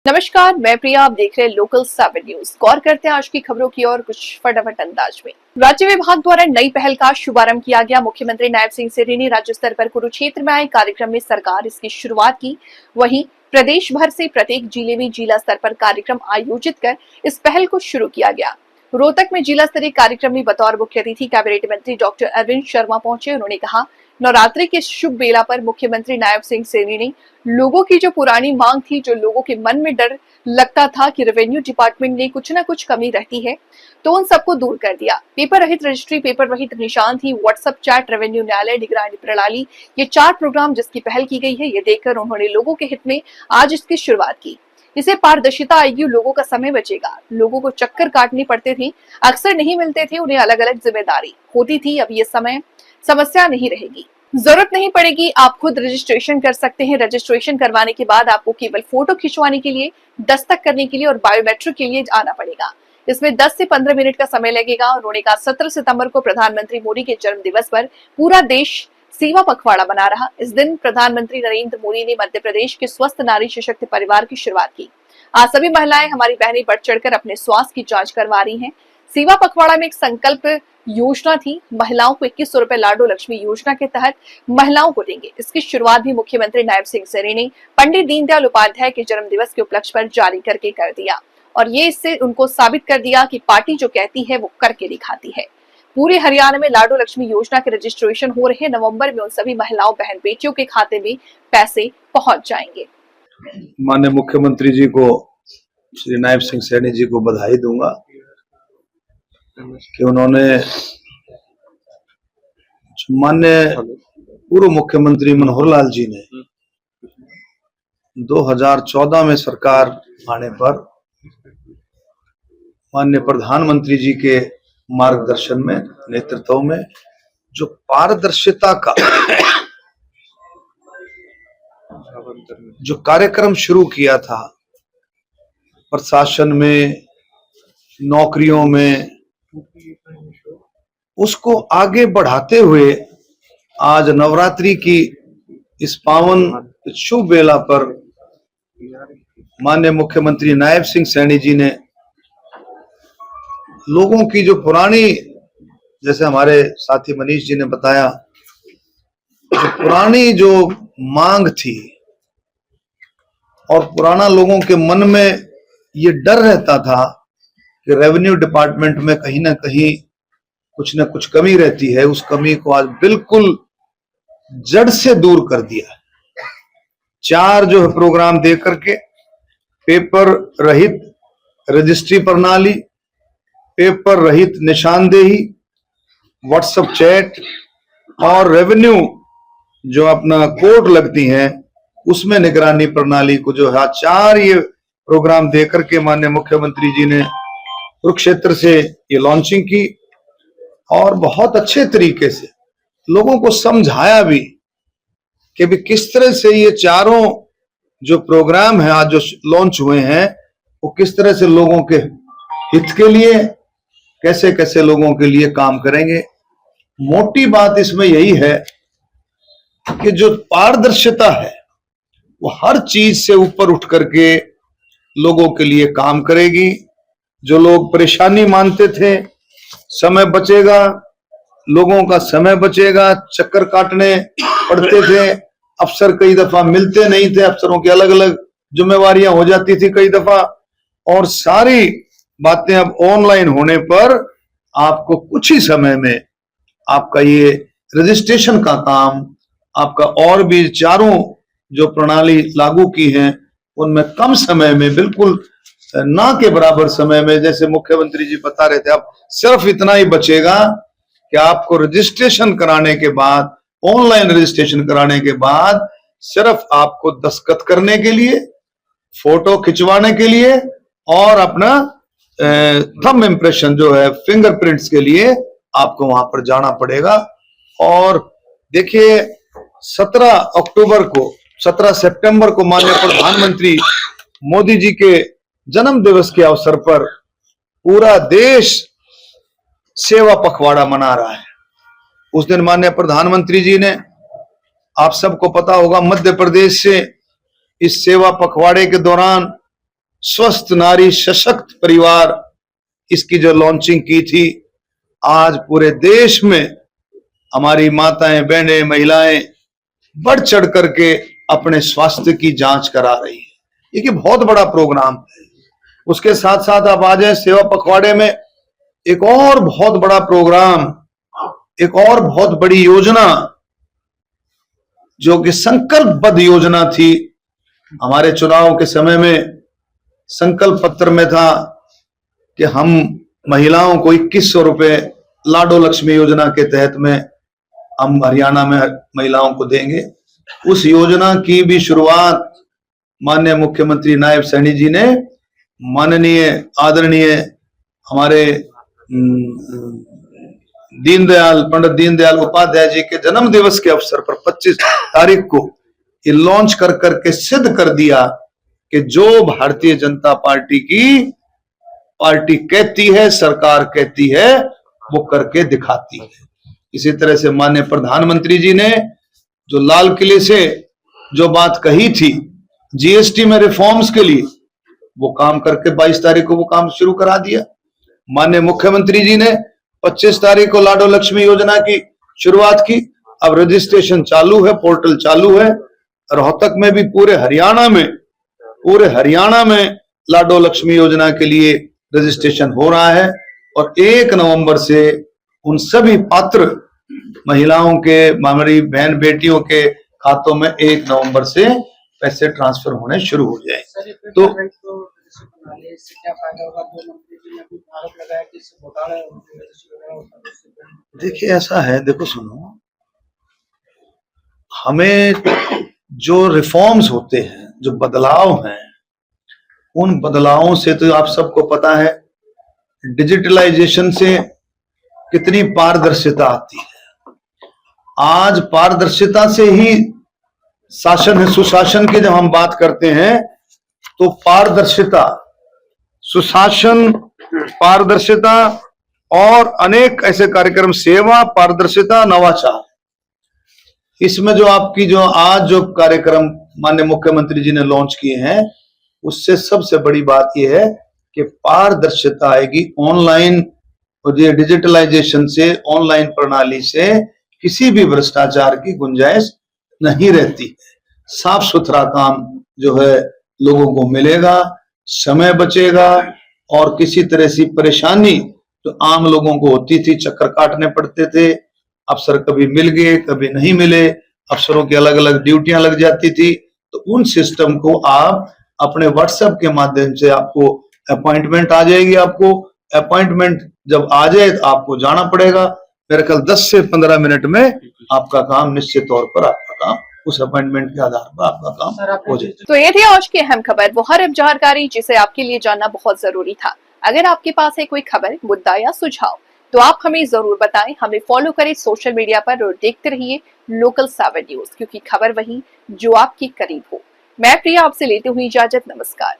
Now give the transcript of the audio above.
नमस्कार, मैं प्रिया। आप देख रहे हैं लोकल 7 न्यूज। गौर करते हैं आज की खबरों की और कुछ फटाफट अंदाज में। राज्य विभाग द्वारा नई पहल का शुभारंभ किया गया। मुख्यमंत्री नायब सिंह सेठी ने राज्य स्तर पर कुरुक्षेत्र में आए कार्यक्रम में सरकार इसकी शुरुआत की। वहीं प्रदेश भर से प्रत्येक जिले में जिला स्तर पर कार्यक्रम आयोजित कर इस पहल को शुरू किया गया। रोहतक में जिला स्तरीय कार्यक्रम में बतौर मुख्य अतिथि कैबिनेट मंत्री डॉक्टर अरविंद शर्मा पहुंचे। उन्होंने कहा, नवरात्रि के शुभ बेला पर मुख्यमंत्री नायब सिंह सेठी ने लोगों की जो पुरानी मांग थी, जो लोगों के मन में डर लगता था कि रेवेन्यू डिपार्टमेंट में कुछ ना कुछ कमी रहती है, तो उन सबको दूर कर दिया। पेपर रहित रजिस्ट्री, पेपर रहित निशान थी, व्हाट्सएप चैट, रेवेन्यू न्यायालय, निगरानी प्रणाली, ये 4 प्रोग्राम जिसकी पहल की गई है। ये देखकर उन्होंने लोगों के हित में आज इसकी शुरुआत की। इससे पारदर्शिता आएगी, लोगों का समय बचेगा। लोगों को चक्कर काटने पड़ते थे, अक्सर नहीं मिलते थे, उन्हें अलग अलग जिम्मेदारी होती थी। अब ये समय समस्या नहीं रहेगी, जरूरत नहीं पड़ेगी। आप खुद रजिस्ट्रेशन कर सकते हैं। रजिस्ट्रेशन करवाने के बाद आपको केवल फोटो खिंचवाने के लिए, दस्तक करने के लिए और बायोमेट्रिक के लिए आना पड़ेगा। इसमें 10 से 15 मिनट का समय लगेगा। उन्होंने कहा, 17 सितंबर को प्रधानमंत्री मोदी के जन्म दिवस पर पूरा देश सेवा पखवाड़ा मना रहा। इस दिन प्रधानमंत्री नरेंद्र मोदी ने मध्य प्रदेश के स्वस्थ नारी सशक्त परिवार की शुरुआत की। आज सभी महिलाएं, हमारी बहनें बढ़ चढ़कर अपने स्वास्थ्य की जांच करवा रही हैं। सेवा पखवाड़ा में एक संकल्प योजना थी। महिलाओं को 2100 रुपए लाडो लक्ष्मी योजना के तहत महिलाओं को देंगे। इसकी शुरुआत भी मुख्यमंत्री नायब सिंह सेठी ने पंडित दीनदयाल उपाध्याय के जन्म दिवस के उपलक्ष्य पर जारी करके कर दिया और ये इससे उनको साबित कर दिया कि पार्टी जो कहती है वो करके दिखाती है। पूरे हरियाणा में लाडो लक्ष्मी योजना के रजिस्ट्रेशन हो रहे हैं। नवंबर में उन सभी महिलाओं, बहन बेटियों के खाते में पैसे पहुंच जाएंगे। माननीय मुख्यमंत्री जी को, श्री नायब सिंह सेठी जी को बधाई दूंगा कि उन्होंने माननीय पूर्व मुख्यमंत्री मनोहर लाल जी ने 2014 में सरकार आने पर माननीय प्रधानमंत्री जी के मार्गदर्शन में, नेतृत्व में जो पारदर्शिता का जो कार्यक्रम शुरू किया था, प्रशासन में, नौकरियों में, उसको आगे बढ़ाते हुए आज नवरात्रि की इस पावन शुभ बेला पर माननीय मुख्यमंत्री नायब सिंह सेठी जी ने लोगों की जो पुरानी, जैसे हमारे साथी मनीष जी ने बताया, जो पुरानी जो मांग थी और पुराना लोगों के मन में ये डर रहता था कि रेवेन्यू डिपार्टमेंट में कहीं ना कहीं कुछ न कुछ कमी रहती है, उस कमी को आज बिल्कुल जड़ से दूर कर दिया। 4 जो है प्रोग्राम दे करके, पेपर रहित रजिस्ट्री प्रणाली, पेपर रहित निशानदेही, व्हाट्सएप चैट और रेवेन्यू जो अपना कोड लगती हैं उसमें निगरानी प्रणाली को जो है 4 ये प्रोग्राम दे करके माननीय मुख्यमंत्री जी ने कुरुक्षेत्र से ये लॉन्चिंग की और बहुत अच्छे तरीके से लोगों को समझाया भी कि भी किस तरह से ये चारों जो प्रोग्राम है आज जो लॉन्च हुए हैं वो किस तरह से लोगों के हित के लिए, कैसे कैसे लोगों के लिए काम करेंगे। मोटी बात इसमें यही है कि जो पारदर्शिता है वो हर चीज से ऊपर उठ करके लोगों के लिए काम करेगी। जो लोग परेशानी मानते थे, समय बचेगा, लोगों का समय बचेगा, चक्कर काटने पड़ते थे, अफसर कई दफा मिलते नहीं थे, अफसरों की अलग अलग जिम्मेवारियां हो जाती थी कई दफा, और सारी बातें अब ऑनलाइन होने पर आपको कुछ ही समय में आपका ये रजिस्ट्रेशन का काम, आपका और भी चारों जो प्रणाली लागू की हैं उनमें कम समय में, बिल्कुल ना के बराबर समय में, जैसे मुख्यमंत्री जी बता रहे थे, अब सिर्फ इतना ही बचेगा कि आपको रजिस्ट्रेशन कराने के बाद, ऑनलाइन रजिस्ट्रेशन कराने के बाद सिर्फ आपको दस्तखत करने के लिए, फोटो खिंचवाने के लिए और अपना थंब इम्प्रेशन जो है फिंगरप्रिंट्स के लिए आपको वहां पर जाना पड़ेगा। और देखिए 17 सितंबर को माननीय प्रधानमंत्री मोदी जी के जन्म दिवस के अवसर पर पूरा देश सेवा पखवाड़ा मना रहा है। उस दिन माननीय प्रधानमंत्री जी ने, आप सबको पता होगा, मध्य प्रदेश से इस सेवा पखवाड़े के दौरान स्वस्थ नारी सशक्त परिवार, इसकी जो लॉन्चिंग की थी, आज पूरे देश में हमारी माताएं, बहनें, महिलाएं बढ़ चढ़ करके अपने स्वास्थ्य की जांच करा रही है। ये बहुत बड़ा प्रोग्राम है। उसके साथ साथ आप आ जाए सेवा पखवाड़े में, एक और बहुत बड़ा प्रोग्राम, एक और बहुत बड़ी योजना जो कि संकल्पबद्ध योजना थी। हमारे चुनाव के समय में संकल्प पत्र में था कि हम महिलाओं को 2100 रुपए लाडो लक्ष्मी योजना के तहत में हम हरियाणा में महिलाओं को देंगे। उस योजना की भी शुरुआत माननीय मुख्यमंत्री नायब सैनी जी ने माननीय आदरणीय हमारे पंडित दीनदयाल उपाध्याय जी के जन्म दिवस के अवसर पर 25 तारीख को ये लॉन्च कर करके सिद्ध कर दिया कि जो भारतीय जनता पार्टी की पार्टी कहती है, सरकार कहती है, वो करके दिखाती है। इसी तरह से माननीय प्रधानमंत्री जी ने जो लाल किले से जो बात कही थी जीएसटी में रिफॉर्म्स के लिए, वो काम करके 22 तारीख को वो काम शुरू करा दिया। माननीय मुख्यमंत्री जी ने 25 तारीख को लाडो लक्ष्मी योजना की शुरुआत की। अब रजिस्ट्रेशन चालू है, पोर्टल चालू है। रोहतक में भी पूरे हरियाणा में लाडो लक्ष्मी योजना के लिए रजिस्ट्रेशन हो रहा है और 1 नवंबर से उन सभी पात्र महिलाओं के, हमारी बहन बेटियों के खातों में 1 नवंबर से पैसे ट्रांसफर होने शुरू हो जाए। तो देखिए ऐसा है, देखो सुनो, हमें जो रिफॉर्म्स होते हैं, जो बदलाव हैं, उन बदलावों से तो आप सबको पता है डिजिटलाइजेशन से कितनी पारदर्शिता आती है। आज पारदर्शिता से ही शासन है। सुशासन की जब हम बात करते हैं तो पारदर्शिता, सुशासन, पारदर्शिता और अनेक ऐसे कार्यक्रम, सेवा, पारदर्शिता, नवाचार, इसमें जो आपकी जो आज जो कार्यक्रम माननीय मुख्यमंत्री जी ने लॉन्च किए हैं, उससे सबसे बड़ी बात यह है कि पारदर्शिता आएगी। ऑनलाइन और ये डिजिटलाइजेशन से, ऑनलाइन प्रणाली से किसी भी भ्रष्टाचार की गुंजाइश नहीं रहती है। साफ सुथरा काम जो है लोगों को मिलेगा, समय बचेगा और किसी तरह से परेशानी जो आम लोगों को होती थी, चक्कर काटने पड़ते थे, अफसर कभी मिल गए कभी नहीं मिले, अफसरों की अलग अलग ड्यूटियां लग जाती थी, तो उन सिस्टम को आप अपने व्हाट्सएप के माध्यम से आपको अपॉइंटमेंट आ जाएगी। आपको अपॉइंटमेंट जब आ जाए तो आपको जाना पड़ेगा। मेरे ख्याल 10 से 15 मिनट में आपका काम, निश्चित तौर पर आपका काम उस अपॉइंटमेंट के आधार पर आपका काम हो जाए। तो ये थी आज की अहम खबर, वो हर जानकारी जिसे आपके लिए जानना बहुत जरूरी था। अगर आपके पास है कोई खबर, मुद्दा या सुझाव तो आप हमें जरूर बताएं। हमें फॉलो करें सोशल मीडिया पर और देखते रहिए लोकल 7 न्यूज, क्योंकि खबर वही जो आपके करीब हो। मैं प्रिया आपसे लेती हुई इजाजत, नमस्कार।